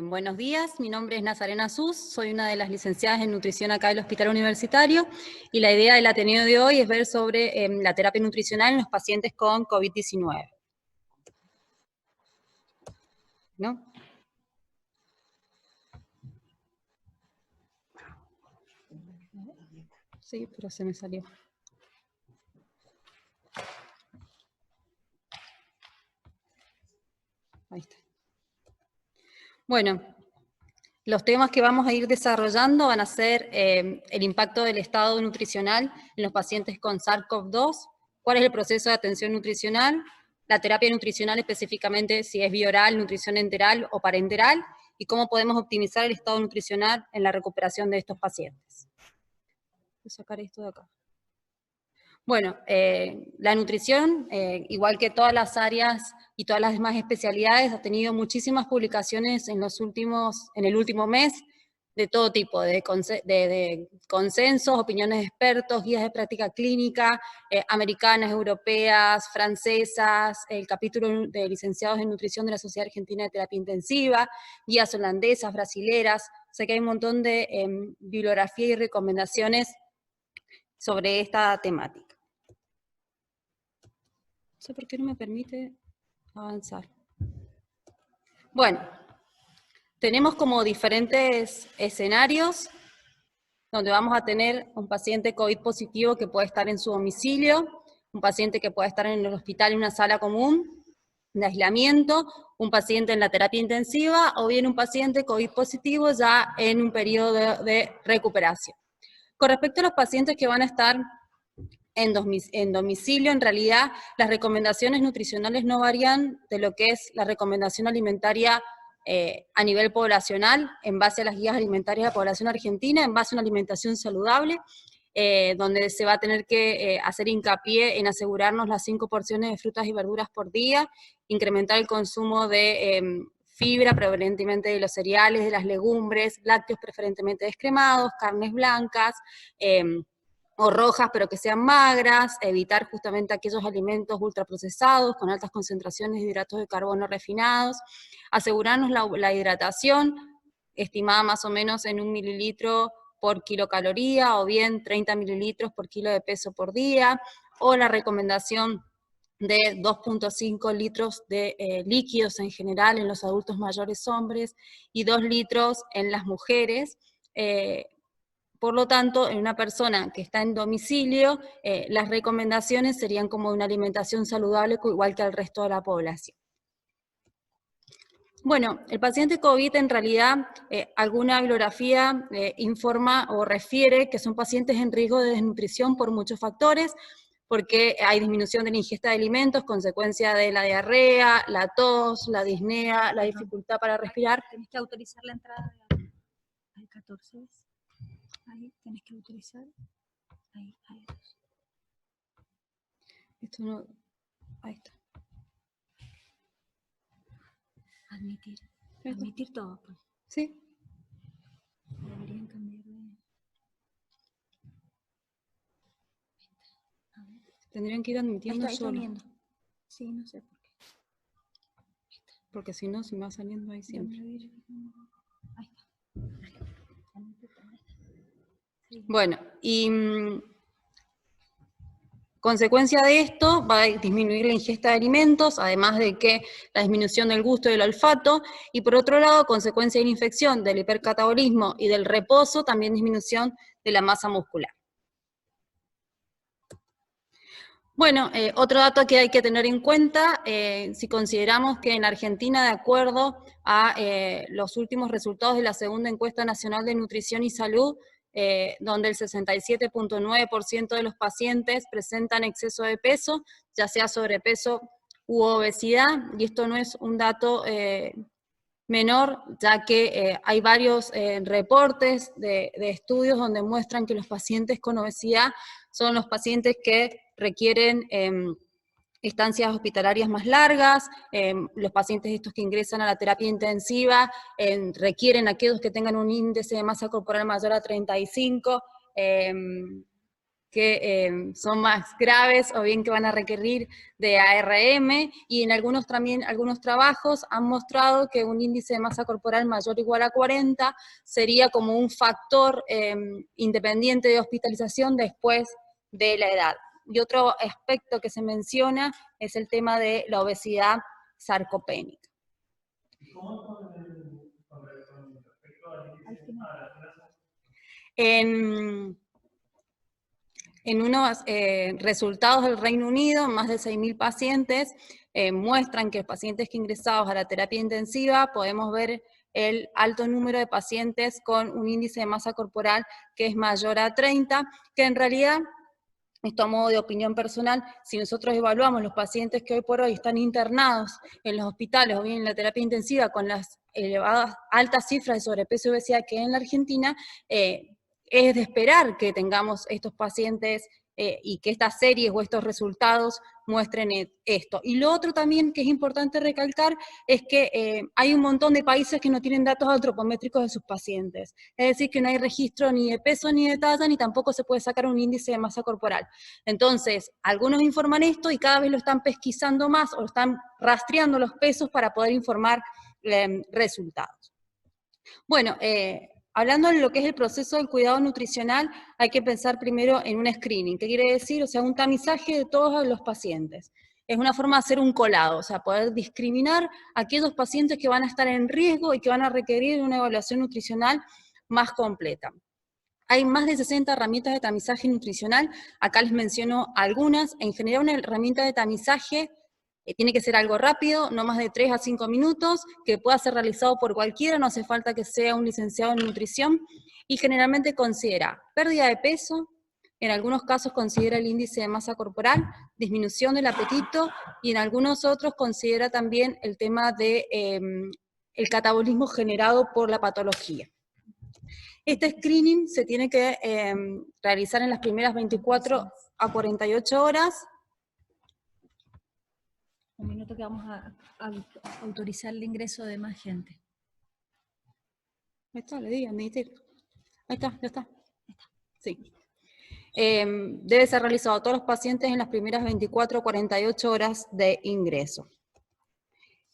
Buenos días, mi nombre es Nazarena Sus, soy una de las licenciadas en nutrición acá del Hospital Universitario y la idea del Ateneo de hoy es ver sobre la terapia nutricional en los pacientes con COVID-19. ¿No? Sí, pero se me salió. Ahí está. Bueno, los temas que vamos a ir desarrollando van a ser el impacto del estado nutricional en los pacientes con SARS-CoV-2, cuál es el proceso de atención nutricional, la terapia nutricional específicamente si es bioral, nutrición enteral o parenteral, y cómo podemos optimizar el estado nutricional en la recuperación de estos pacientes. Voy a sacar esto de acá. Bueno, la nutrición, igual que todas las áreas y todas las demás especialidades, ha tenido muchísimas publicaciones en el último mes, de todo tipo, de consensos, opiniones de expertos, guías de práctica clínica, americanas, europeas, francesas, el capítulo de licenciados en nutrición de la Sociedad Argentina de Terapia Intensiva, guías holandesas, brasileras. Sé que hay un montón de bibliografía y recomendaciones sobre esta temática. No sé por qué no me permite avanzar. Bueno, tenemos como diferentes escenarios donde vamos a tener un paciente COVID positivo que puede estar en su domicilio, un paciente que puede estar en el hospital en una sala común de aislamiento, un paciente en la terapia intensiva o bien un paciente COVID positivo ya en un periodo de recuperación. Con respecto a los pacientes que van a estar en domicilio, en realidad las recomendaciones nutricionales no varían de lo que es la recomendación alimentaria a nivel poblacional, en base a las guías alimentarias de la población argentina, en base a una alimentación saludable, donde se va a tener que hacer hincapié en asegurarnos las 5 porciones de frutas y verduras por día, incrementar el consumo de fibra, preferentemente de los cereales, de las legumbres, lácteos preferentemente descremados, carnes blancas, o rojas, pero que sean magras, evitar justamente aquellos alimentos ultraprocesados con altas concentraciones de hidratos de carbono refinados, asegurarnos la hidratación, estimada más o menos en 1 mililitro por kilocaloría, o bien 30 mililitros por kilo de peso por día, o la recomendación de 2.5 litros de líquidos en general en los adultos mayores hombres, y 2 litros en las mujeres. Por lo tanto, en una persona que está en domicilio, las recomendaciones serían como de una alimentación saludable, igual que al resto de la población. Bueno, el paciente COVID en realidad, alguna bibliografía informa o refiere que son pacientes en riesgo de desnutrición por muchos factores, porque hay disminución de la ingesta de alimentos, consecuencia de la diarrea, la tos, la disnea, la dificultad para respirar. Tenés que autorizar la entrada al 14. Ahí tenés que autorizar. Ahí. Esto no, ahí está. Admitir todo. Pues. Sí. Deberían cambiar de... Tendrían que ir admitiendo ahí solo. Sí, no sé por qué. Porque si no, se me va saliendo ahí siempre. Ahí está. Bueno, y consecuencia de esto va a disminuir la ingesta de alimentos, además de que la disminución del gusto y del olfato, y por otro lado, consecuencia de la infección, del hipercatabolismo y del reposo, también disminución de la masa muscular. Bueno, otro dato que hay que tener en cuenta, si consideramos que en Argentina, de acuerdo a los últimos resultados de la segunda encuesta nacional de nutrición y salud, donde el 67.9% de los pacientes presentan exceso de peso, ya sea sobrepeso u obesidad, y esto no es un dato menor, ya que hay varios reportes de estudios donde muestran que los pacientes con obesidad son los pacientes que requieren estancias hospitalarias más largas, los pacientes estos que ingresan a la terapia intensiva requieren aquellos que tengan un índice de masa corporal mayor a 35, que son más graves o bien que van a requerir de ARM, y en algunos trabajos han mostrado que un índice de masa corporal mayor o igual a 40 sería como un factor independiente de hospitalización después de la edad. Y otro aspecto que se menciona es el tema de la obesidad sarcopénica. En unos resultados del Reino Unido, más de 6.000 pacientes muestran que los pacientes que ingresados a la terapia intensiva podemos ver el alto número de pacientes con un índice de masa corporal que es mayor a 30, que en realidad, esto a modo de opinión personal, si nosotros evaluamos los pacientes que hoy por hoy están internados en los hospitales o bien en la terapia intensiva con las elevadas, altas cifras de sobrepeso y obesidad que hay en la Argentina, es de esperar que tengamos estos pacientes y que estas series o estos resultados muestren esto. Y lo otro también que es importante recalcar es que hay un montón de países que no tienen datos antropométricos de sus pacientes. Es decir, que no hay registro ni de peso ni de talla, ni tampoco se puede sacar un índice de masa corporal. Entonces, algunos informan esto y cada vez lo están pesquisando más o están rastreando los pesos para poder informar resultados. Bueno, hablando de lo que es el proceso del cuidado nutricional, hay que pensar primero en un screening. ¿Qué quiere decir? O sea, un tamizaje de todos los pacientes. Es una forma de hacer un colado, o sea, poder discriminar a aquellos pacientes que van a estar en riesgo y que van a requerir una evaluación nutricional más completa. Hay más de 60 herramientas de tamizaje nutricional, acá les menciono algunas. En general, una herramienta de tamizaje tiene que ser algo rápido, no más de 3 a 5 minutos, que pueda ser realizado por cualquiera, no hace falta que sea un licenciado en nutrición, y generalmente considera pérdida de peso, en algunos casos considera el índice de masa corporal, disminución del apetito, y en algunos otros considera también el tema de el catabolismo generado por la patología. Este screening se tiene que realizar en las primeras 24 a 48 horas. Un minuto que vamos a autorizar el ingreso de más gente. Ahí está, le di, admitir. Ahí está, ya está. Sí. Debe ser realizado a todos los pacientes en las primeras 24 o 48 horas de ingreso.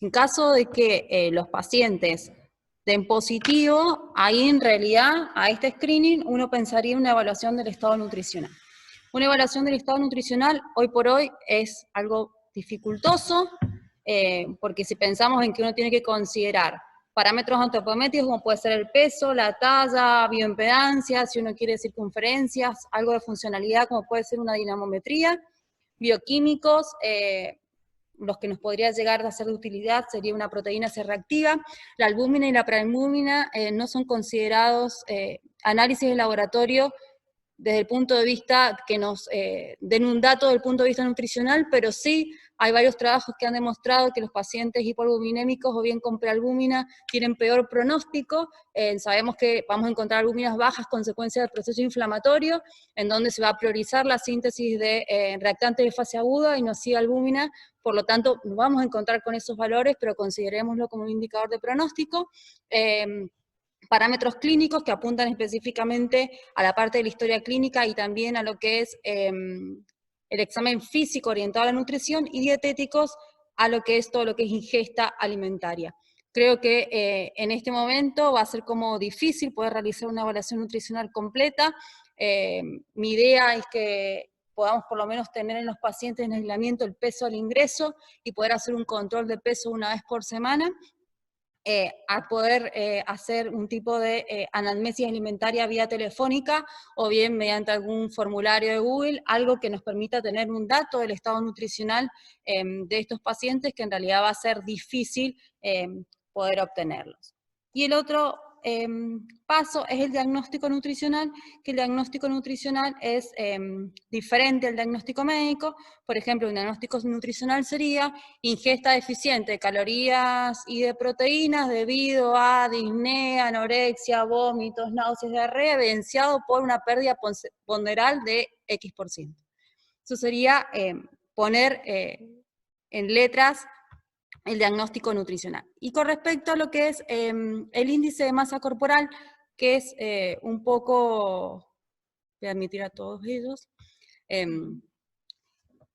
En caso de que los pacientes den positivo, ahí en realidad a este screening uno pensaría en una evaluación del estado nutricional. Una evaluación del estado nutricional hoy por hoy es algo dificultoso, porque si pensamos en que uno tiene que considerar parámetros antropométricos como puede ser el peso, la talla, bioimpedancia, si uno quiere circunferencias, algo de funcionalidad como puede ser una dinamometría, bioquímicos, los que nos podría llegar a ser de utilidad sería una proteína C reactiva. La albúmina y la prealbúmina no son considerados análisis de laboratorio desde el punto de vista que nos den un dato desde el punto de vista nutricional, pero sí hay varios trabajos que han demostrado que los pacientes hipoalbuminémicos o bien con prealbúmina tienen peor pronóstico. Sabemos que vamos a encontrar albúminas bajas consecuencia del proceso inflamatorio, en donde se va a priorizar la síntesis de reactantes de fase aguda y no sigue albúmina, por lo tanto nos vamos a encontrar con esos valores, pero considerémoslo como un indicador de pronóstico. Parámetros clínicos que apuntan específicamente a la parte de la historia clínica y también a lo que es el examen físico orientado a la nutrición, y dietéticos a lo que es todo lo que es ingesta alimentaria. Creo que en este momento va a ser como difícil poder realizar una evaluación nutricional completa. Mi idea es que podamos por lo menos tener en los pacientes en aislamiento el peso al ingreso y poder hacer un control de peso una vez por semana, a poder hacer un tipo de anamnesis alimentaria vía telefónica o bien mediante algún formulario de Google, algo que nos permita tener un dato del estado nutricional de estos pacientes, que en realidad va a ser difícil poder obtenerlos. Y el otro paso es el diagnóstico nutricional, que el diagnóstico nutricional es diferente al diagnóstico médico. Por ejemplo, un diagnóstico nutricional sería ingesta deficiente de calorías y de proteínas debido a disnea, anorexia, vómitos, náuseas, diarrea, evidenciado por una pérdida ponderal de X%. Eso sería poner en letras el diagnóstico nutricional. Y con respecto a lo que es el índice de masa corporal, que es un poco, voy a admitir a todos ellos,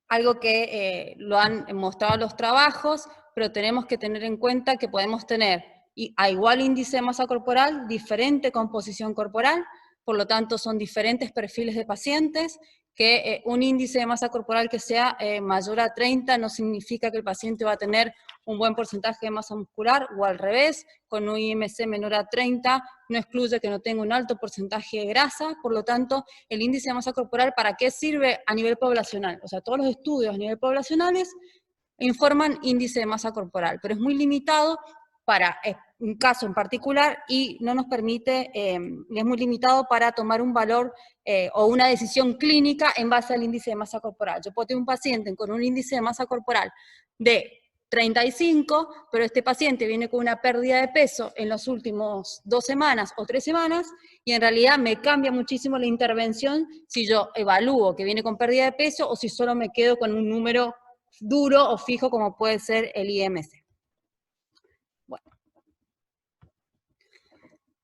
Algo que lo han mostrado los trabajos, pero tenemos que tener en cuenta que podemos tener a igual índice de masa corporal, diferente composición corporal, por lo tanto son diferentes perfiles de pacientes, que un índice de masa corporal que sea mayor a 30 no significa que el paciente va a tener un buen porcentaje de masa muscular, o al revés, con un IMC menor a 30 no excluye que no tenga un alto porcentaje de grasa, por lo tanto, el índice de masa corporal, ¿para qué sirve a nivel poblacional? O sea, todos los estudios a nivel poblacionales informan índice de masa corporal, pero es muy limitado para un caso en particular y no nos permite, es muy limitado para tomar un valor o una decisión clínica en base al índice de masa corporal. Yo puedo tener un paciente con un índice de masa corporal de 35, pero este paciente viene con una pérdida de peso en los últimos 2 semanas o 3 semanas, y en realidad me cambia muchísimo la intervención si yo evalúo que viene con pérdida de peso o si solo me quedo con un número duro o fijo como puede ser el IMC. Bueno.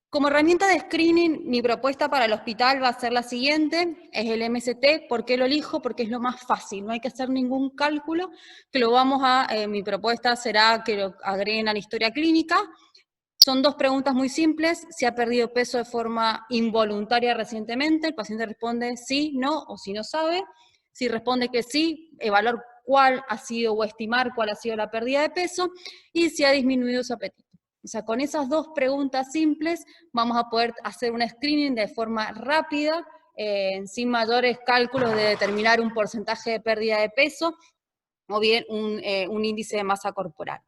Como herramienta de screening, mi propuesta para el hospital va a ser la siguiente, es el MST. ¿Por qué lo elijo? Porque es lo más fácil, no hay que hacer ningún cálculo, que lo vamos a, mi propuesta será que lo agreguen a la historia clínica. Son 2 preguntas muy simples: si ha perdido peso de forma involuntaria recientemente, el paciente responde sí, no, o si no sabe. Si responde que sí, evaluar cuál ha sido o estimar cuál ha sido la pérdida de peso, y si ha disminuido su apetito. O sea, con esas 2 preguntas simples vamos a poder hacer un screening de forma rápida, sin mayores cálculos de determinar un porcentaje de pérdida de peso, o bien un índice de masa corporal.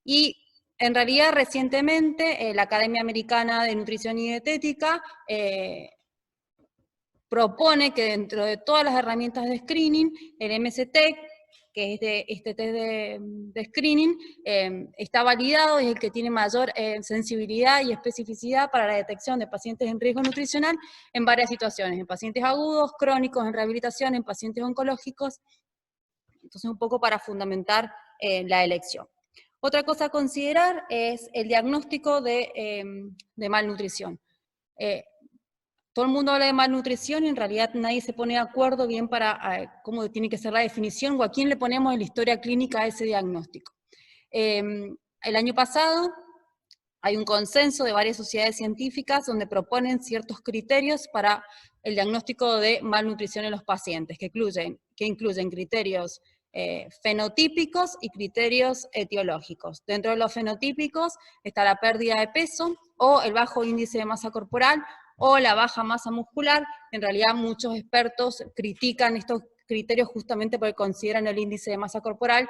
Y en realidad recientemente la Academia Americana de Nutrición y Dietética propone que dentro de todas las herramientas de screening, el MST, que es este test de screening, está validado, es el que tiene mayor sensibilidad y especificidad para la detección de pacientes en riesgo nutricional en varias situaciones, en pacientes agudos, crónicos, en rehabilitación, en pacientes oncológicos. Entonces, un poco para fundamentar la elección. Otra cosa a considerar es el diagnóstico de malnutrición. Todo el mundo habla de malnutrición y en realidad nadie se pone de acuerdo bien para cómo tiene que ser la definición o a quién le ponemos en la historia clínica a ese diagnóstico. El año pasado hay un consenso de varias sociedades científicas donde proponen ciertos criterios para el diagnóstico de malnutrición en los pacientes, que incluyen criterios fenotípicos y criterios etiológicos. Dentro de los fenotípicos está la pérdida de peso o el bajo índice de masa corporal o la baja masa muscular. En realidad muchos expertos critican estos criterios justamente porque consideran el índice de masa corporal,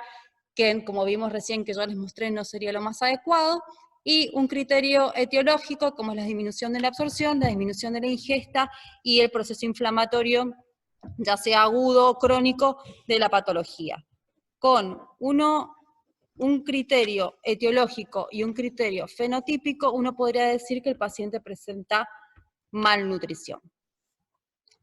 que como vimos recién que yo les mostré no sería lo más adecuado, y un criterio etiológico como es la disminución de la absorción, la disminución de la ingesta y el proceso inflamatorio, ya sea agudo o crónico, de la patología. Con un criterio etiológico y un criterio fenotípico, uno podría decir que el paciente presenta malnutrición.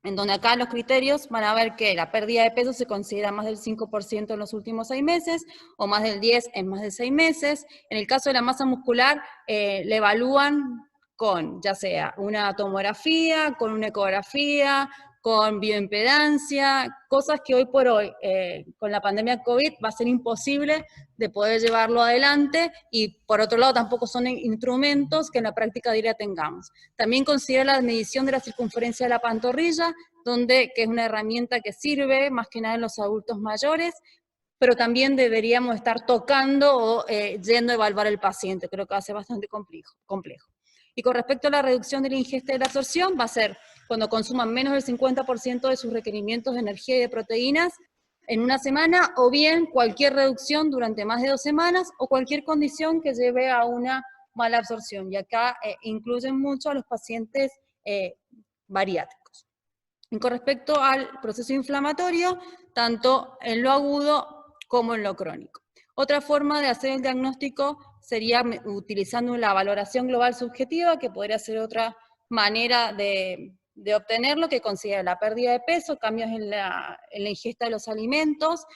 En donde acá los criterios van a ver que la pérdida de peso se considera más del 5% en los últimos 6 meses, o más del 10% en más de 6 meses. En el caso de la masa muscular, le evalúan con, ya sea una tomografía, con una ecografía, con bioimpedancia, cosas que hoy por hoy, con la pandemia COVID, va a ser imposible de poder llevarlo adelante, y por otro lado tampoco son instrumentos que en la práctica diaria tengamos. También considera la medición de la circunferencia de la pantorrilla, que es una herramienta que sirve más que nada en los adultos mayores, pero también deberíamos estar tocando o yendo a evaluar al paciente, creo que va a ser bastante complejo. Y con respecto a la reducción de la ingesta y de la absorción, va a ser cuando consuman menos del 50% de sus requerimientos de energía y de proteínas en una semana, o bien cualquier reducción durante más de 2 semanas, o cualquier condición que lleve a una mala absorción. Y acá incluyen mucho a los pacientes bariátricos. Y con respecto al proceso inflamatorio, tanto en lo agudo como en lo crónico. Otra forma de hacer el diagnóstico sería utilizando la valoración global subjetiva, que podría ser otra manera de obtenerlo, que considera la pérdida de peso, cambios en la ingesta de los alimentos,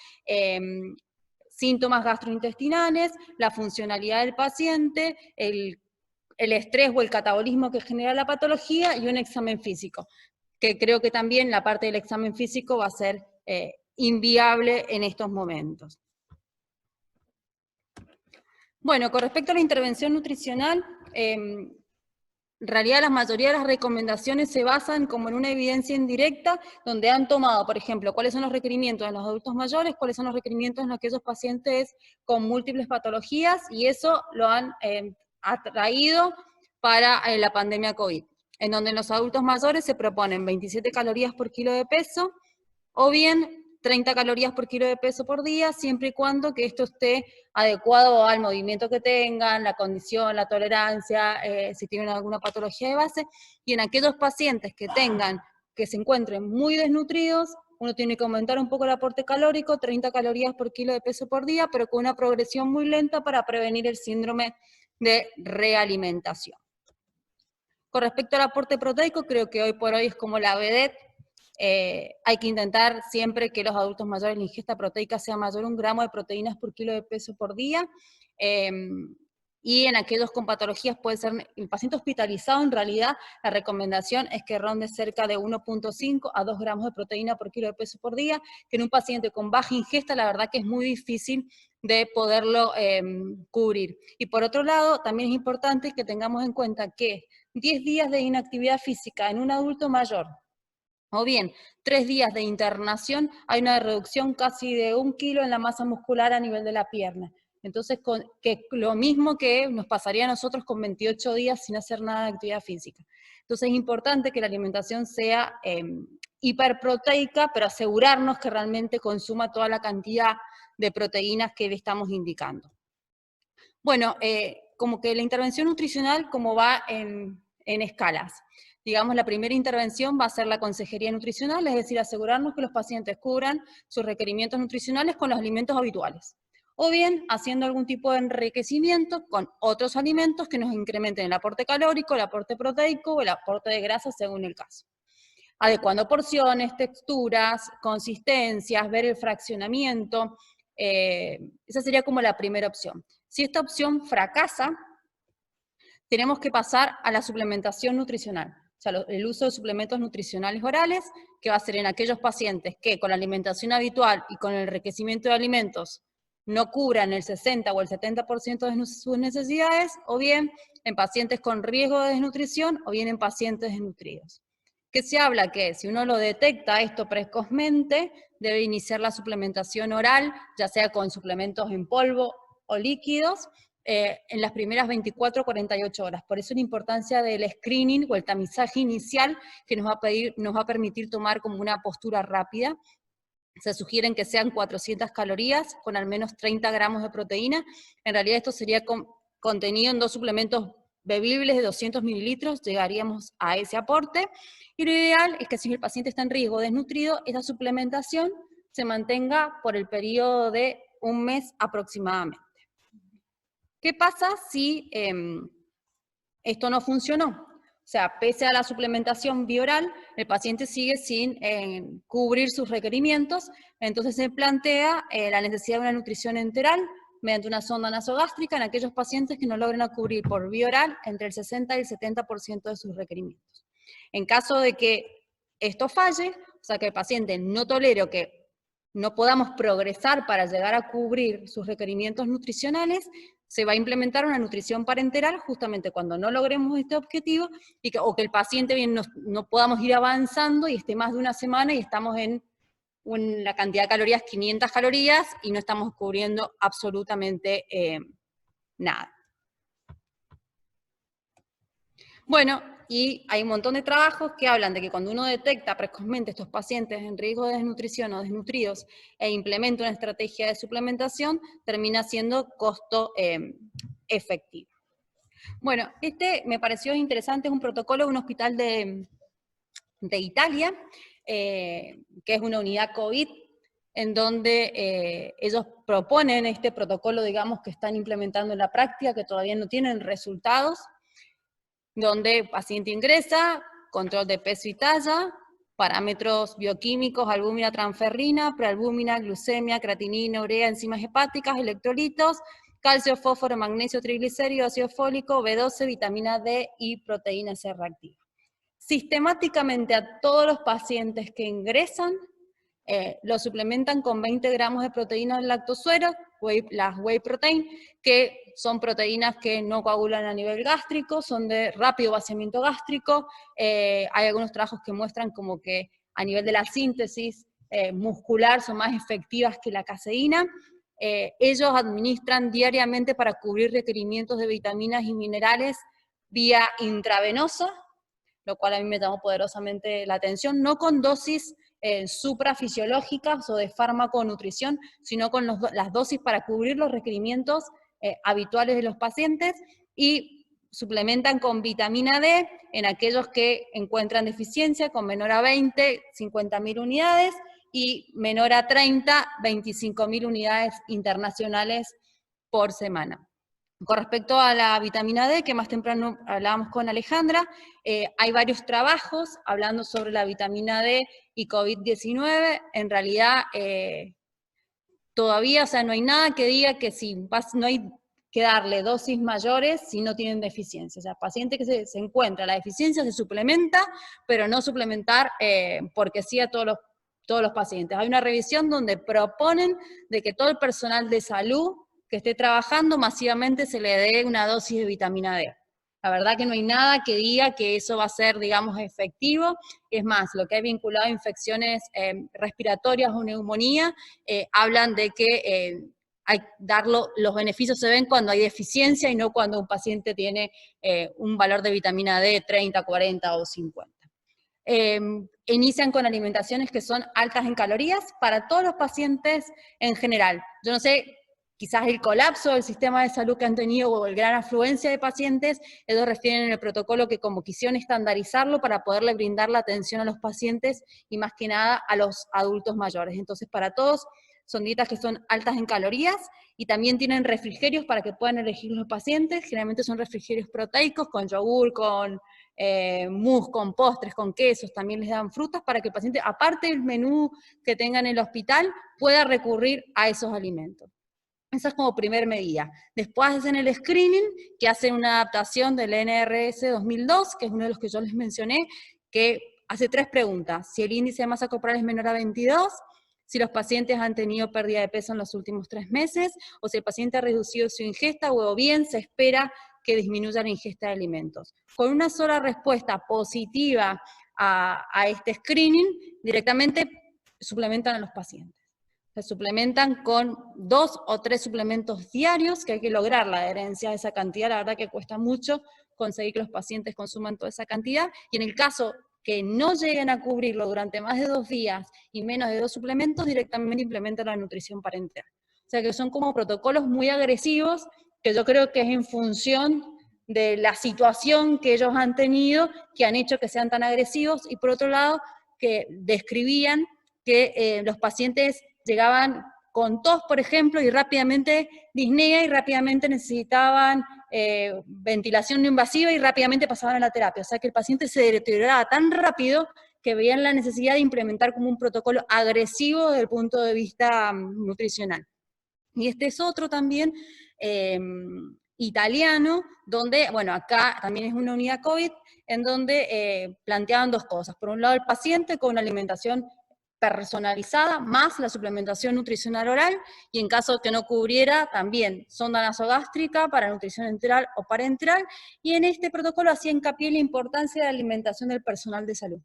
síntomas gastrointestinales, la funcionalidad del paciente, el estrés o el catabolismo que genera la patología, y un examen físico. que creo que también la parte del examen físico va a ser inviable en estos momentos. Bueno, con respecto a la intervención nutricional, en realidad la mayoría de las recomendaciones se basan como en una evidencia indirecta, donde han tomado, por ejemplo, cuáles son los requerimientos en los adultos mayores, cuáles son los requerimientos en aquellos pacientes con múltiples patologías, y eso lo han atraído para la pandemia COVID, en donde en los adultos mayores se proponen 27 calorías por kilo de peso, o bien 30 calorías por kilo de peso por día, siempre y cuando que esto esté adecuado al movimiento que tengan, la condición, la tolerancia, si tienen alguna patología de base, y en aquellos pacientes que se encuentren muy desnutridos, uno tiene que aumentar un poco el aporte calórico, 30 calorías por kilo de peso por día, pero con una progresión muy lenta para prevenir el síndrome de realimentación. Con respecto al aporte proteico, creo que hoy por hoy es como la vedette. Hay que intentar siempre que los adultos mayores la ingesta proteica sea mayor a 1 gramo de proteínas por kilo de peso por día, y en aquellos con patologías puede ser, el paciente hospitalizado en realidad la recomendación es que ronde cerca de 1.5 a 2 gramos de proteína por kilo de peso por día, que en un paciente con baja ingesta la verdad que es muy difícil de poderlo cubrir. Y por otro lado, también es importante que tengamos en cuenta que 10 días de inactividad física en un adulto mayor, o bien 3 días de internación, hay una reducción casi de 1 kilo en la masa muscular a nivel de la pierna. Entonces, que lo mismo que nos pasaría a nosotros con 28 días sin hacer nada de actividad física. Entonces es importante que la alimentación sea hiperproteica, pero asegurarnos que realmente consuma toda la cantidad de proteínas que le estamos indicando. Bueno, como que la intervención nutricional como va en escalas. Digamos, la primera intervención va a ser la consejería nutricional, es decir, asegurarnos que los pacientes cubran sus requerimientos nutricionales con los alimentos habituales. O bien, haciendo algún tipo de enriquecimiento con otros alimentos que nos incrementen el aporte calórico, el aporte proteico o el aporte de grasa según el caso. Adecuando porciones, texturas, consistencias, ver el fraccionamiento, esa sería como la primera opción. Si esta opción fracasa, tenemos que pasar a la suplementación nutricional, o sea, el uso de suplementos nutricionales orales, que va a ser en aquellos pacientes que con la alimentación habitual y con el enriquecimiento de alimentos no cubran el 60 o el 70% de sus necesidades, o bien en pacientes con riesgo de desnutrición, o bien en pacientes desnutridos. Que se habla que si uno lo detecta esto precozmente, debe iniciar la suplementación oral, ya sea con suplementos en polvo o líquidos, en las primeras 24 o 48 horas. Por eso la importancia del screening o el tamizaje inicial que nos va a permitir tomar como una postura rápida. Se sugieren que sean 400 calorías con al menos 30 gramos de proteína. En realidad esto sería contenido en 2 suplementos bebibles de 200 mililitros, llegaríamos a ese aporte. Y lo ideal es que si el paciente está en riesgo desnutrido, esa suplementación se mantenga por el periodo de 1 mes aproximadamente. ¿Qué pasa si esto no funcionó? O sea, pese a la suplementación bioral, el paciente sigue sin cubrir sus requerimientos, entonces se plantea la necesidad de una nutrición enteral mediante una sonda nasogástrica en aquellos pacientes que no logren cubrir por vía oral entre el 60 y el 70% de sus requerimientos. En caso de que esto falle, o sea, que el paciente no tolere o que no podamos progresar para llegar a cubrir sus requerimientos nutricionales, se va a implementar una nutrición parenteral justamente cuando no logremos este objetivo o que el paciente bien no podamos ir avanzando y esté más de 1 semana y estamos en la cantidad de calorías, 500 calorías, y no estamos cubriendo absolutamente nada. Bueno, y hay un montón de trabajos que hablan de que cuando uno detecta precozmente estos pacientes en riesgo de desnutrición o desnutridos e implementa una estrategia de suplementación, termina siendo costo efectivo. Bueno, este me pareció interesante, es un protocolo de un hospital de Italia, que es una unidad COVID, en donde ellos proponen este protocolo, digamos, que están implementando en la práctica, que todavía no tienen resultados, donde el paciente ingresa, control de peso y talla, parámetros bioquímicos, albúmina, transferrina, prealbúmina, glucemia, creatinina, urea, enzimas hepáticas, electrolitos, calcio, fósforo, magnesio, triglicéridos, ácido fólico, B12, vitamina D y proteína C reactiva. sistemáticamente a todos los pacientes que ingresan, lo suplementan con 20 gramos de proteína del lactosuero, las whey protein, que son proteínas que no coagulan a nivel gástrico, son de rápido vaciamiento gástrico. Hay algunos trabajos que muestran como que a nivel de la síntesis muscular son más efectivas que la caseína. Ellos administran diariamente para cubrir requerimientos de vitaminas y minerales vía intravenosa, lo cual a mí me llamó poderosamente la atención, no con dosis suprafisiológicas o de fármaco o nutrición, sino con las dosis para cubrir los requerimientos habituales de los pacientes, y suplementan con vitamina D en aquellos que encuentran deficiencia, con menor a 20, 50.000 unidades, y menor a 30, 25.000 unidades internacionales por semana. Con respecto a la vitamina D, que más temprano hablábamos con Alejandra, hay varios trabajos hablando sobre la vitamina D y COVID-19. En realidad, todavía, o sea, no hay nada que diga que no hay que darle dosis mayores si no tienen deficiencia. O sea, paciente que se encuentra la deficiencia se suplementa, pero no suplementar porque sí a todos los pacientes. Hay una revisión donde proponen de que todo el personal de salud que esté trabajando masivamente se le dé una dosis de vitamina D. La verdad que no hay nada que diga que eso va a ser, digamos, efectivo. Es más, lo que hay vinculado a infecciones respiratorias o neumonía, hablan de que los beneficios se ven cuando hay deficiencia y no cuando un paciente tiene un valor de vitamina D 30, 40 o 50. Inician con alimentaciones que son altas en calorías para todos los pacientes en general. Yo no sé, quizás el colapso del sistema de salud que han tenido o el gran afluencia de pacientes, ellos refieren en el protocolo que como quisieron estandarizarlo para poderle brindar la atención a los pacientes y más que nada a los adultos mayores. Entonces para todos son dietas que son altas en calorías y también tienen refrigerios para que puedan elegir los pacientes. Generalmente son refrigerios proteicos con yogur, con mousse, con postres, con quesos, también les dan frutas para que el paciente, aparte del menú que tenga en el hospital, pueda recurrir a esos alimentos. Esa es como primer medida. Después hacen el screening, que hacen una adaptación del NRS 2002, que es uno de los que yo les mencioné, que hace 3 preguntas. Si el índice de masa corporal es menor a 22, si los pacientes han tenido pérdida de peso en los últimos 3 meses, o si el paciente ha reducido su ingesta, o bien se espera que disminuya la ingesta de alimentos. Con una sola respuesta positiva a este screening, directamente suplementan a los pacientes. Se suplementan con 2 o 3 suplementos diarios, que hay que lograr la adherencia a esa cantidad. La verdad que cuesta mucho conseguir que los pacientes consuman toda esa cantidad, y en el caso que no lleguen a cubrirlo durante más de 2 días y menos de 2 suplementos, directamente implementan la nutrición parenteral. O sea que son como protocolos muy agresivos, que yo creo que es en función de la situación que ellos han tenido, que han hecho que sean tan agresivos, y por otro lado, que describían que los pacientes llegaban con tos, por ejemplo, y rápidamente disnea, y rápidamente necesitaban ventilación no invasiva, y rápidamente pasaban a la terapia. O sea que el paciente se deterioraba tan rápido que veían la necesidad de implementar como un protocolo agresivo desde el punto de vista nutricional. Y este es otro también italiano, donde, bueno, acá también es una unidad COVID, en donde planteaban 2 cosas. Por un lado, el paciente con una alimentación personalizada, más la suplementación nutricional oral, y en caso que no cubriera, también sonda nasogástrica para nutrición enteral o parenteral, y en este protocolo hacía hincapié en la importancia de la alimentación del personal de salud.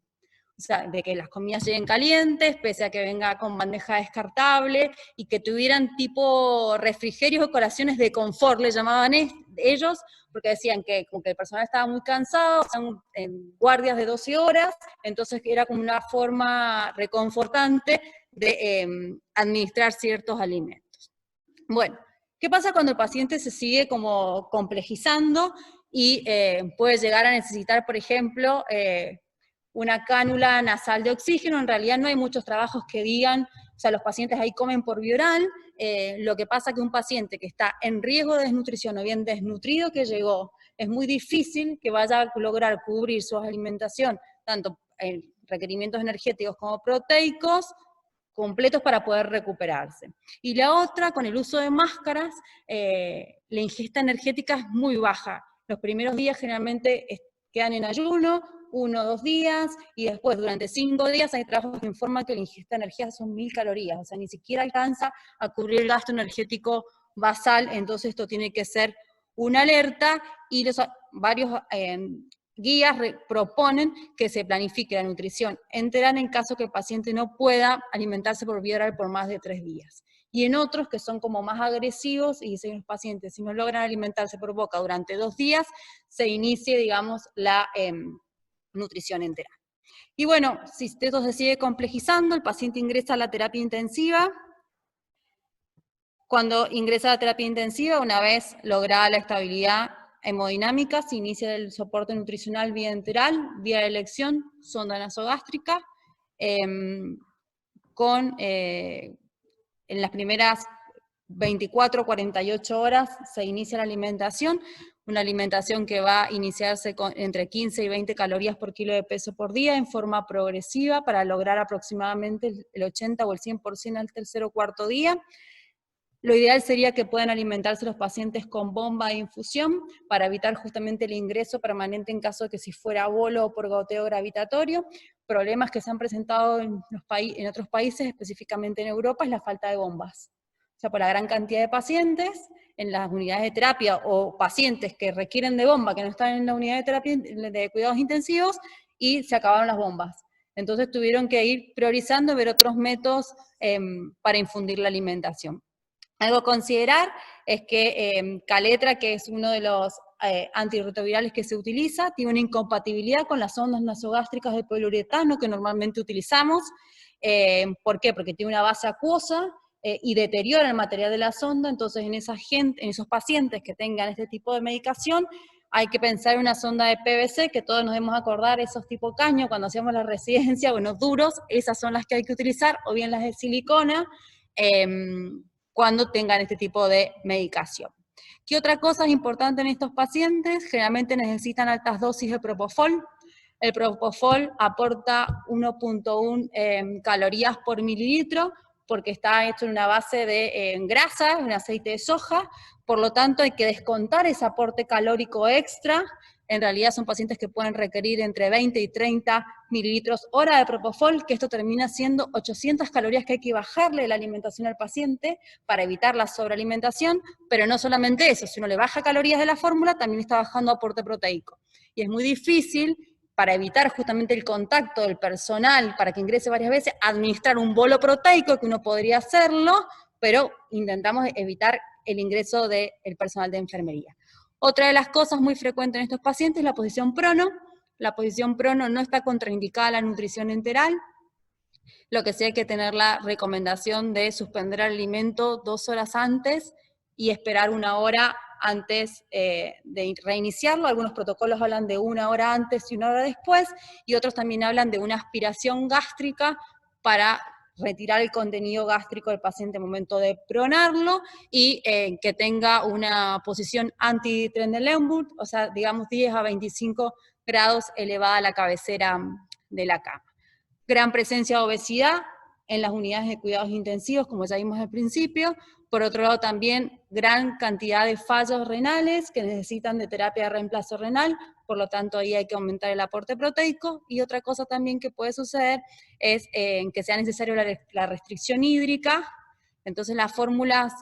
O sea, de que las comidas lleguen calientes, pese a que venga con bandeja descartable, y que tuvieran tipo refrigerios o colaciones de confort, le llamaban ellos, porque decían que como que el personal estaba muy cansado, están en guardias de 12 horas, entonces era como una forma reconfortante de administrar ciertos alimentos. Bueno, ¿qué pasa cuando el paciente se sigue como complejizando y puede llegar a necesitar, por ejemplo, una cánula nasal de oxígeno? En realidad no hay muchos trabajos que digan, o sea, los pacientes ahí comen por vía oral. Lo que pasa que un paciente que está en riesgo de desnutrición o bien desnutrido que llegó, es muy difícil que vaya a lograr cubrir su alimentación, tanto en requerimientos energéticos como proteicos, completos para poder recuperarse. Y la otra, con el uso de máscaras, la ingesta energética es muy baja. Los primeros días generalmente quedan en ayuno, 1 o 2 días, y después durante 5 días hay trabajos que informan que la ingesta de energía son 1000 calorías, o sea, ni siquiera alcanza a cubrir el gasto energético basal, entonces esto tiene que ser una alerta, y varios guías proponen que se planifique la nutrición enteral en caso que el paciente no pueda alimentarse por vía oral por más de 3 días. Y en otros que son como más agresivos, y dicen los pacientes, si no logran alimentarse por boca durante 2 días, se inicie, digamos, la nutrición enteral. Y bueno, si esto se sigue complejizando, el paciente ingresa a la terapia intensiva. Cuando ingresa a la terapia intensiva, una vez lograda la estabilidad hemodinámica, se inicia el soporte nutricional vía enteral, vía de elección, sonda nasogástrica, en las primeras 24 o 48 horas se inicia la alimentación, una alimentación que va a iniciarse con entre 15 y 20 calorías por kilo de peso por día en forma progresiva para lograr aproximadamente el 80 o el 100% al tercer o cuarto día. Lo ideal sería que puedan alimentarse los pacientes con bomba de infusión para evitar justamente el ingreso permanente en caso de que si fuera bolo o por goteo gravitatorio. Problemas que se han presentado en otros países, específicamente en Europa, es la falta de bombas. O sea, por la gran cantidad de pacientes en las unidades de terapia o pacientes que requieren de bomba que no están en la unidad de terapia de cuidados intensivos y se acabaron las bombas. Entonces tuvieron que ir priorizando, ver otros métodos para infundir la alimentación. Algo a considerar es que Kaletra, que es uno de los antirretrovirales que se utiliza, tiene una incompatibilidad con las sondas nasogástricas de poliuretano que normalmente utilizamos. ¿Por qué? Porque tiene una base acuosa y deteriora el material de la sonda, entonces en esos pacientes que tengan este tipo de medicación, hay que pensar en una sonda de PVC, que todos nos debemos acordar, esos tipo caño, cuando hacíamos la residencia, bueno, duros, esas son las que hay que utilizar, o bien las de silicona, cuando tengan este tipo de medicación. ¿Qué otra cosa es importante en estos pacientes? Generalmente necesitan altas dosis de propofol. El propofol aporta 1.1 calorías por mililitro, porque está hecho en una base de grasa, un aceite de soja, por lo tanto hay que descontar ese aporte calórico extra. En realidad son pacientes que pueden requerir entre 20 y 30 mililitros hora de propofol, que esto termina siendo 800 calorías que hay que bajarle la alimentación al paciente para evitar la sobrealimentación, pero no solamente eso, si uno le baja calorías de la fórmula, también está bajando aporte proteico. Y es muy difícil, para evitar justamente el contacto del personal, para que ingrese varias veces, administrar un bolo proteico, que uno podría hacerlo, pero intentamos evitar el ingreso del personal de enfermería. Otra de las cosas muy frecuentes en estos pacientes es la posición prono. La posición prono no está contraindicada a la nutrición enteral, lo que sí hay que tener la recomendación de suspender el alimento 2 horas antes y esperar 1 hora antes de reiniciarlo. Algunos protocolos hablan de 1 hora antes y 1 hora después, y otros también hablan de una aspiración gástrica para retirar el contenido gástrico del paciente al momento de pronarlo, y que tenga una posición anti-Trendelenburg, o sea, digamos 10 a 25 grados elevada a la cabecera de la cama. Gran presencia de obesidad en las unidades de cuidados intensivos, como ya vimos al principio. Por otro lado, también gran cantidad de fallos renales que necesitan de terapia de reemplazo renal, por lo tanto ahí hay que aumentar el aporte proteico. Y otra cosa también que puede suceder es que sea necesario la restricción hídrica. Entonces las fórmulas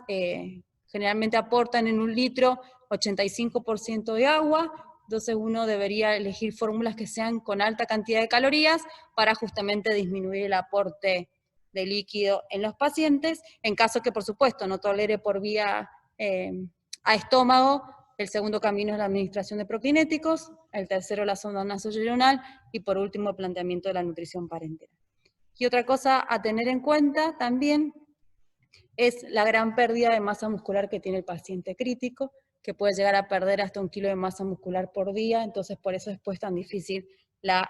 generalmente aportan en 1 litro 85% de agua, entonces uno debería elegir fórmulas que sean con alta cantidad de calorías para justamente disminuir el aporte de líquido en los pacientes, en caso que por supuesto no tolere por vía a estómago. El segundo camino es la administración de prokinéticos, el tercero la sonda nasoyeyunal, y por último el planteamiento de la nutrición parenteral. Y otra cosa a tener en cuenta también es la gran pérdida de masa muscular que tiene el paciente crítico, que puede llegar a perder hasta 1 kilo de masa muscular por día, entonces por eso es pues tan difícil la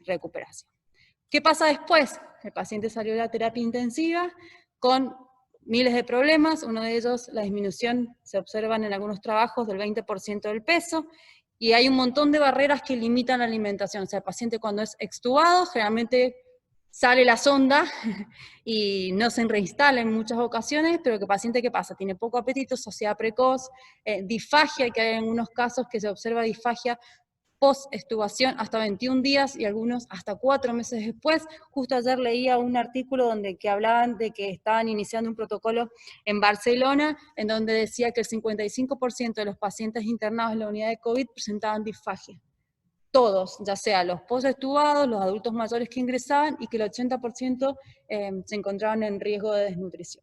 recuperación. ¿Qué pasa después? El paciente salió de la terapia intensiva con miles de problemas, uno de ellos, la disminución, se observan en algunos trabajos del 20% del peso, y hay un montón de barreras que limitan la alimentación. O sea, el paciente cuando es extubado, generalmente sale la sonda y no se reinstala en muchas ocasiones, pero el paciente, ¿qué pasa? Tiene poco apetito, saciedad precoz, disfagia, que hay en algunos casos que se observa disfagia post-extubación hasta 21 días y algunos hasta 4 meses después. Justo ayer leía un artículo que hablaban de que estaban iniciando un protocolo en Barcelona, en donde decía que el 55% de los pacientes internados en la unidad de COVID presentaban disfagia. Todos, ya sea los post-extubados, los adultos mayores que ingresaban, y que el 80% se encontraban en riesgo de desnutrición.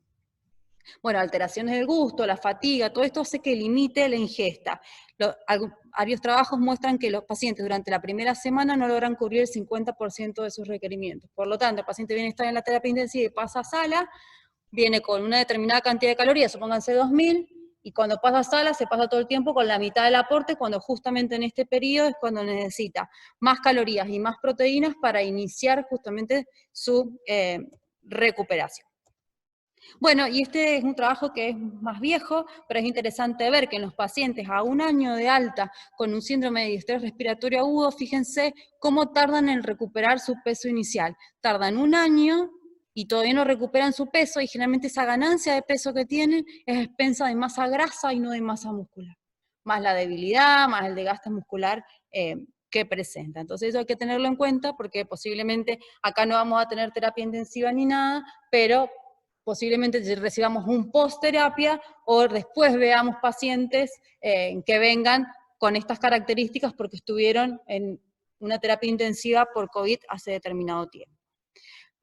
Bueno, alteraciones del gusto, la fatiga, todo esto hace que limite la ingesta. Varios trabajos muestran que los pacientes durante la primera semana no logran cubrir el 50% de sus requerimientos. Por lo tanto, el paciente viene a estar en la terapia intensiva y pasa a sala, viene con una determinada cantidad de calorías, supónganse 2000, y cuando pasa a sala se pasa todo el tiempo con la mitad del aporte, cuando justamente en este periodo es cuando necesita más calorías y más proteínas para iniciar justamente su recuperación. Bueno, y este es un trabajo que es más viejo, pero es interesante ver que en los pacientes a 1 año de alta con un síndrome de distrés respiratorio agudo, fíjense cómo tardan en recuperar su peso inicial. Tardan 1 año y todavía no recuperan su peso, y generalmente esa ganancia de peso que tienen es a expensa de masa grasa y no de masa muscular. Más la debilidad, más el desgaste muscular que presenta. Entonces eso hay que tenerlo en cuenta, porque posiblemente acá no vamos a tener terapia intensiva ni nada, pero posiblemente recibamos un post-terapia o después veamos pacientes que vengan con estas características porque estuvieron en una terapia intensiva por COVID hace determinado tiempo.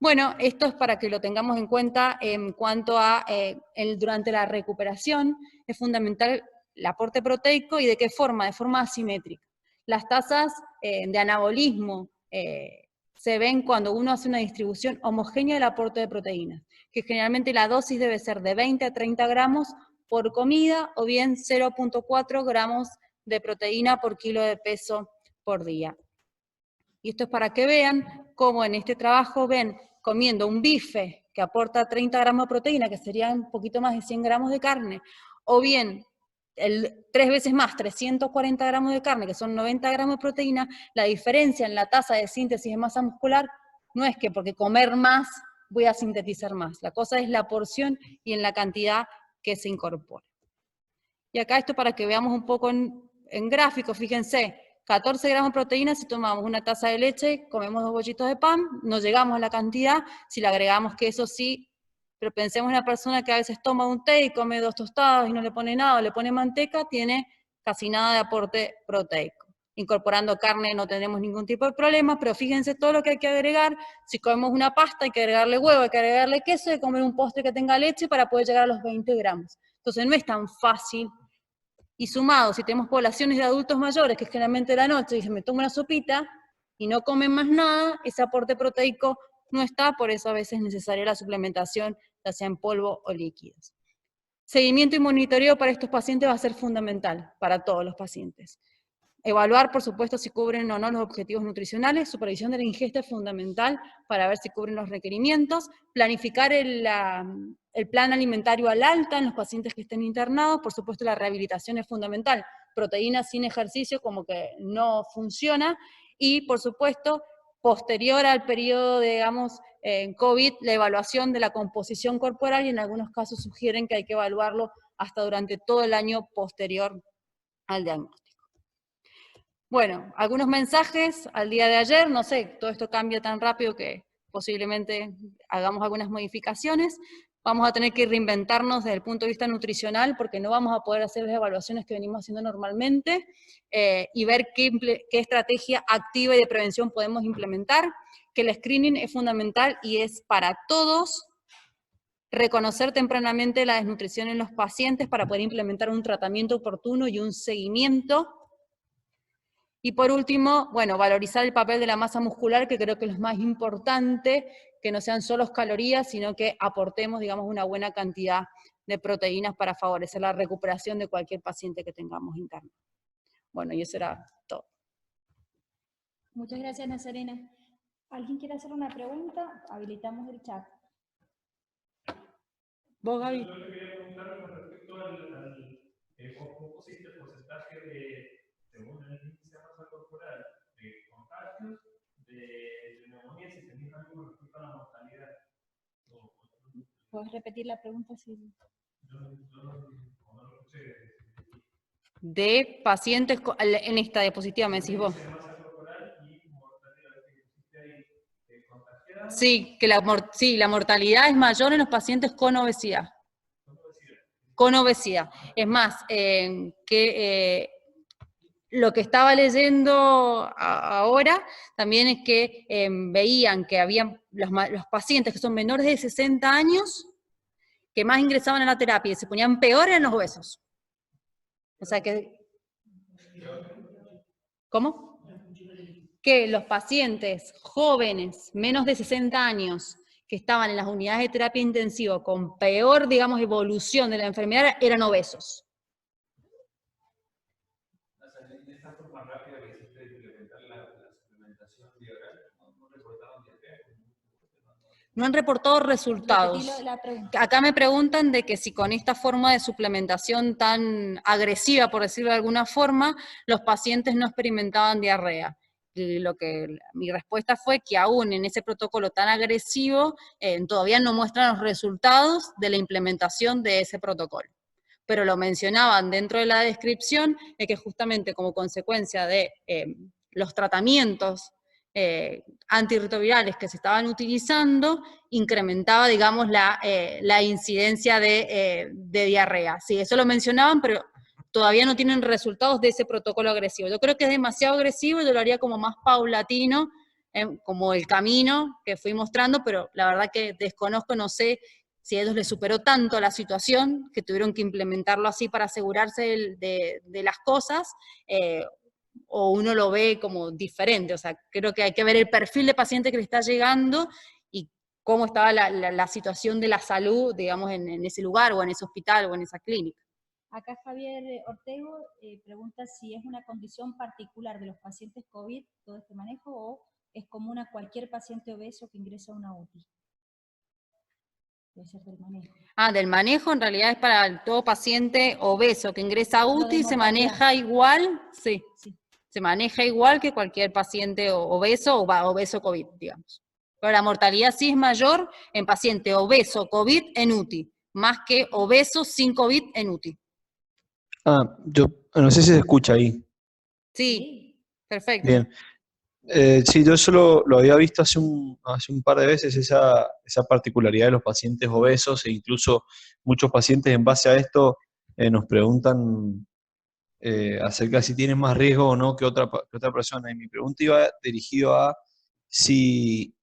Bueno, esto es para que lo tengamos en cuenta en cuanto a durante la recuperación. Es fundamental el aporte proteico, y de qué forma, de forma asimétrica. Las tasas de anabolismo se ven cuando uno hace una distribución homogénea del aporte de proteínas, que generalmente la dosis debe ser de 20 a 30 gramos por comida, o bien 0.4 gramos de proteína por kilo de peso por día. Y esto es para que vean cómo en este trabajo ven comiendo un bife que aporta 30 gramos de proteína, que serían un poquito más de 100 gramos de carne, o bien 3 veces más, 340 gramos de carne, que son 90 gramos de proteína. La diferencia en la tasa de síntesis de masa muscular no es que porque comer más voy a sintetizar más. La cosa es la porción y en la cantidad que se incorpora. Y acá esto para que veamos un poco en gráfico, fíjense, 14 gramos de proteína si tomamos una taza de leche, comemos 2 bollitos de pan, no llegamos a la cantidad. Si le agregamos queso sí, pero pensemos en una persona que a veces toma un té y come 2 tostadas y no le pone nada, o le pone manteca, tiene casi nada de aporte proteico. Incorporando carne no tenemos ningún tipo de problema, pero fíjense todo lo que hay que agregar. Si comemos una pasta hay que agregarle huevo, hay que agregarle queso, y comer un postre que tenga leche para poder llegar a los 20 gramos. Entonces no es tan fácil. Y sumado, si tenemos poblaciones de adultos mayores, que generalmente de la noche dicen, me tomo una sopita y no comen más nada, ese aporte proteico no está, por eso a veces es necesaria la suplementación, ya sea en polvo o líquidos. Seguimiento y monitoreo para estos pacientes va a ser fundamental para todos los pacientes. Evaluar, por supuesto, si cubren o no los objetivos nutricionales. Supervisión de la ingesta es fundamental para ver si cubren los requerimientos. Planificar el plan alimentario al alta en los pacientes que estén internados. Por supuesto, la rehabilitación es fundamental. Proteínas sin ejercicio como que no funciona. Y, por supuesto, posterior al periodo de, digamos, en COVID, la evaluación de la composición corporal, y en algunos casos sugieren que hay que evaluarlo hasta durante todo el año posterior al diagnóstico. Bueno, algunos mensajes al día de ayer, no sé, todo esto cambia tan rápido que posiblemente hagamos algunas modificaciones. Vamos a tener que reinventarnos desde el punto de vista nutricional, porque no vamos a poder hacer las evaluaciones que venimos haciendo normalmente, y ver qué estrategia activa y de prevención podemos implementar, que el screening es fundamental y es para todos. Reconocer tempranamente la desnutrición en los pacientes para poder implementar un tratamiento oportuno y un seguimiento. Y por último, bueno, valorizar el papel de la masa muscular, que creo que es lo más importante, que no sean solo calorías, sino que aportemos, digamos, una buena cantidad de proteínas para favorecer la recuperación de cualquier paciente que tengamos interno. Bueno, y eso era todo. Muchas gracias, Nazarena. ¿Alguien quiere hacer una pregunta? Habilitamos el chat. ¿Vos, Gaby? Yo le quería preguntar con respecto ¿cómo pusiste el porcentaje según el índice de masa corporal, de contagios, de neumonía, si tenías algo con respecto a la mortalidad? ¿Puedes repetir la pregunta? Sí. Yo no lo escuché. de pacientes, en esta diapositiva me decís vos. Sí, que la mortalidad es mayor en los pacientes con obesidad. Con obesidad. Es más, lo que estaba leyendo ahora también es que veían que había los pacientes que son menores de 60 años que más ingresaban a la terapia y se ponían peor en los obesos. O sea que... ¿Cómo? Que los pacientes jóvenes, menos de 60 años, que estaban en las unidades de terapia intensiva con peor, digamos, evolución de la enfermedad, eran obesos. De esta forma rápida que hiciste de implementar la suplementación diaria, no reportaron diarrea. No han reportado resultados. Acá me preguntan de que si con esta forma de suplementación tan agresiva, por decirlo de alguna forma, los pacientes no experimentaban diarrea. Y mi respuesta fue que aún en ese protocolo tan agresivo, todavía no muestran los resultados de la implementación de ese protocolo. Pero lo mencionaban dentro de la descripción, de que justamente como consecuencia de los tratamientos antirretrovirales que se estaban utilizando, incrementaba, digamos, la incidencia de diarrea. Sí, eso lo mencionaban, pero todavía no tienen resultados de ese protocolo agresivo. Yo creo que es demasiado agresivo, yo lo haría como más paulatino, como el camino que fui mostrando, pero la verdad que desconozco, no sé si a ellos les superó tanto la situación que tuvieron que implementarlo así para asegurarse de las cosas, o uno lo ve como diferente. O sea, creo que hay que ver el perfil de paciente que le está llegando y cómo estaba la situación de la salud, digamos, en ese lugar, o en ese hospital, o en esa clínica. Acá Javier Ortego pregunta si es una condición particular de los pacientes COVID todo este manejo, o es común a cualquier paciente obeso que ingresa a una UTI. Debe ser del manejo. Del manejo en realidad es para todo paciente obeso que ingresa a UTI, se maneja igual, sí. Se maneja igual que cualquier paciente obeso o obeso COVID, digamos. Pero la mortalidad sí es mayor en paciente obeso COVID en UTI, más que obeso sin COVID en UTI. Yo no sé si se escucha ahí. Sí, perfecto. Bien. Sí, yo solo lo había visto hace un par de veces, esa particularidad de los pacientes obesos, e incluso muchos pacientes en base a esto nos preguntan acerca de si tienen más riesgo o no que otra persona. Y mi pregunta iba dirigido a si,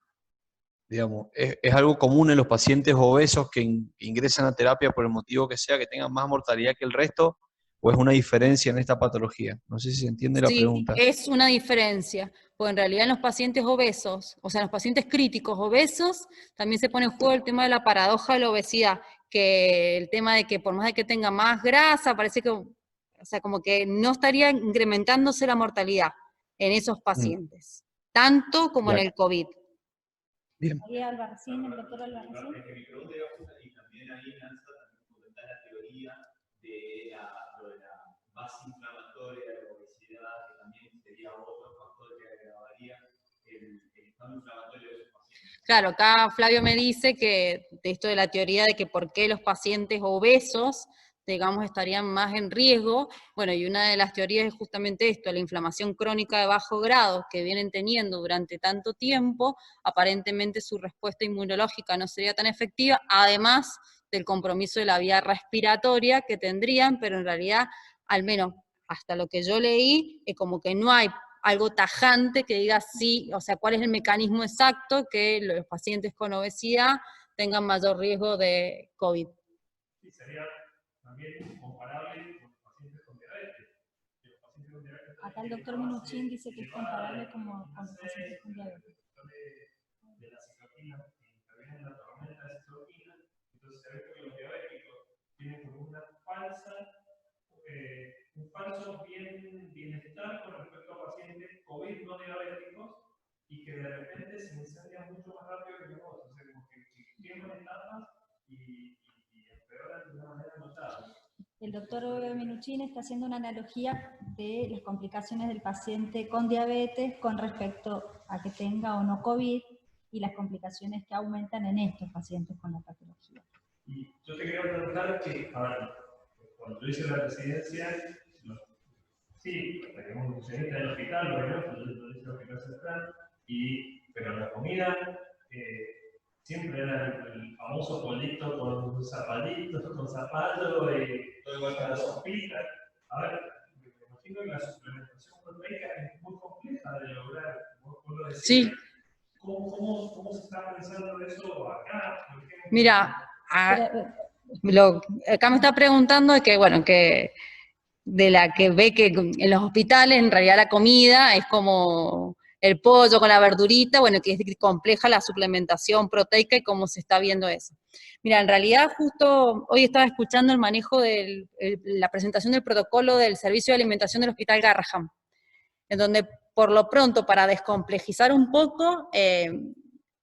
digamos, es algo común en los pacientes obesos que ingresan a terapia por el motivo que sea, que tengan más mortalidad que el resto, o es una diferencia en esta patología. No sé si se entiende la pregunta. Sí, es una diferencia, porque en realidad en los pacientes obesos, o sea, en los pacientes críticos obesos, también se pone en juego el tema de la paradoja de la obesidad, que el tema de que por más de que tenga más grasa, parece que, o sea, como que no estaría incrementándose la mortalidad en esos pacientes, tanto como en el COVID. Bien. Ahí Albarracín, el doctor Albarracín. Mi pregunta era justa, y también ahí lanza comentar la teoría de la base inflamatoria de la obesidad, que también sería otro factor que agravaría el estado inflamatorio de esos pacientes. Claro, acá Flavio me dice que de esto de la teoría de que por qué los pacientes obesos, digamos, estarían más en riesgo. Bueno, y una de las teorías es justamente esto, la inflamación crónica de bajo grado que vienen teniendo durante tanto tiempo, aparentemente su respuesta inmunológica no sería tan efectiva, además del compromiso de la vía respiratoria que tendrían, pero en realidad, al menos hasta lo que yo leí, como que no hay algo tajante que diga sí, o sea, cuál es el mecanismo exacto que los pacientes con obesidad tengan mayor riesgo de COVID. Sí, sería también comparable con los pacientes con diabetes. Acá el doctor Minuchin dice que es comparable con los pacientes con diabetes. De la citoquina, que interviene en la tormenta de citoquina, entonces se ve que los diabéticos tienen como una un falso bienestar con respecto a pacientes COVID no diabéticos, y que de repente se incendian mucho más rápido que los otros, o sea, como que queman etapas y empeoran de una manera notable. El doctor Minuchin está haciendo una analogía de las complicaciones del paciente con diabetes con respecto a que tenga o no COVID, y las complicaciones que aumentan en estos pacientes con la patología. Y yo te quería preguntar que, a ver, cuando yo hice la residencia, los sí, tenemos nutricionista del hospital, obviamente, lo dice el hospital central, pero la comida siempre era el famoso pollito con zapallitos, con zapallo y todo igual para la sopita. A ver, me imagino que la suplementación proteica es muy compleja de lograr, vos lo decías. Sí. ¿Cómo se está pensando eso acá? Mira, acá me está preguntando de que, bueno, que de la que ve que en los hospitales en realidad la comida es como el pollo con la verdurita, bueno, que es compleja la suplementación proteica y cómo se está viendo eso. Mira, en realidad justo hoy estaba escuchando el manejo de la presentación del protocolo del Servicio de Alimentación del Hospital Garrahan, en donde por lo pronto, para descomplejizar un poco,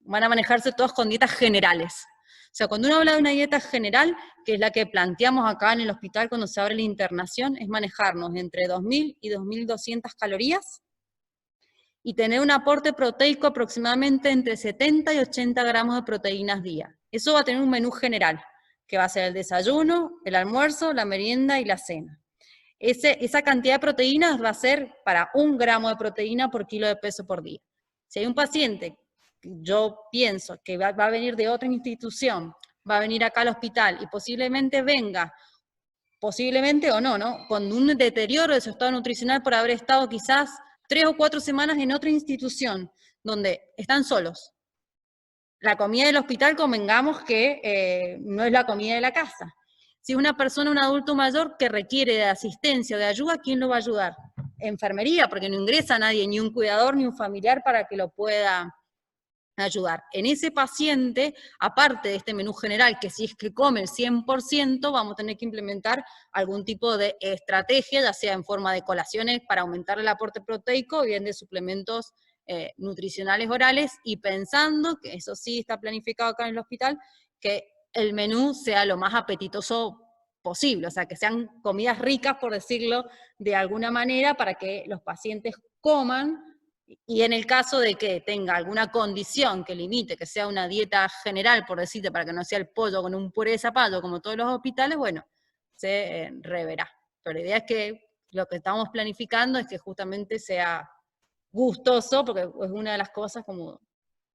van a manejarse todos con dietas generales. O sea, cuando uno habla de una dieta general, que es la que planteamos acá en el hospital cuando se abre la internación, es manejarnos entre 2.000 y 2.200 calorías y tener un aporte proteico aproximadamente entre 70 y 80 gramos de proteínas día. Eso va a tener un menú general, que va a ser el desayuno, el almuerzo, la merienda y la cena. Esa cantidad de proteínas va a ser para 1 gramo de proteína por kilo de peso por día. Si hay un paciente, yo pienso que va a venir de otra institución, va a venir acá al hospital y posiblemente venga, posiblemente o no, con un deterioro de su estado nutricional por haber estado quizás 3 o 4 semanas en otra institución, donde están solos. La comida del hospital, convengamos que no es la comida de la casa. Si es una persona, un adulto mayor que requiere de asistencia o de ayuda, ¿quién lo va a ayudar? Enfermería, porque no ingresa nadie, ni un cuidador, ni un familiar para que lo pueda ayudar. En ese paciente, aparte de este menú general, que si es que come el 100%, vamos a tener que implementar algún tipo de estrategia, ya sea en forma de colaciones para aumentar el aporte proteico, o bien de suplementos nutricionales orales, y pensando, que eso sí está planificado acá en el hospital, que el menú sea lo más apetitoso posible, o sea, que sean comidas ricas, por decirlo de alguna manera, para que los pacientes coman, y en el caso de que tenga alguna condición que limite, que sea una dieta general, por decirte, para que no sea el pollo con un puré de zapallo como todos los hospitales, bueno, se reverá. Pero la idea es que lo que estamos planificando es que justamente sea gustoso, porque es una de las cosas como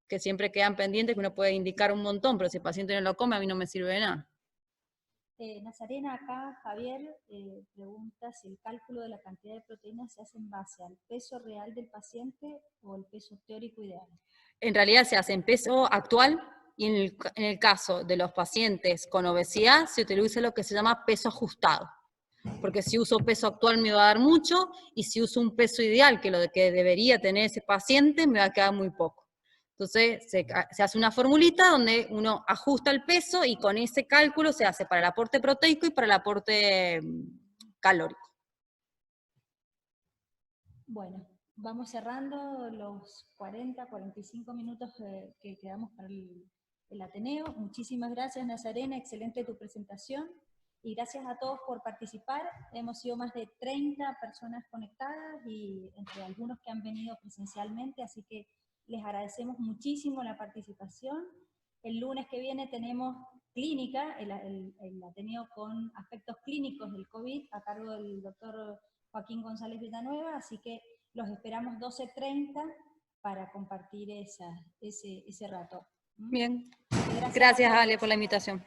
que siempre quedan pendientes, que uno puede indicar un montón, pero si el paciente no lo come, a mí no me sirve de nada. Nazarena, acá Javier pregunta si el cálculo de la cantidad de proteínas se hace en base al peso real del paciente o el peso teórico ideal. En realidad se hace en peso actual, y en el caso de los pacientes con obesidad se utiliza lo que se llama peso ajustado. Porque si uso peso actual me va a dar mucho, y si uso un peso ideal, que lo que debería tener ese paciente, me va a quedar muy poco. Entonces se hace una formulita donde uno ajusta el peso y con ese cálculo se hace para el aporte proteico y para el aporte calórico. Bueno, vamos cerrando los 45 minutos que quedamos para el Ateneo. Muchísimas gracias, Nazarena, excelente tu presentación. Y gracias a todos por participar. Hemos sido más de 30 personas conectadas y entre algunos que han venido presencialmente, así que les agradecemos muchísimo la participación. El lunes que viene tenemos clínica, el Ateneo con aspectos clínicos del COVID, a cargo del doctor Joaquín González Villanueva, así que los esperamos 12:30 para compartir ese rato. Bien. Gracias Ale, por la invitación.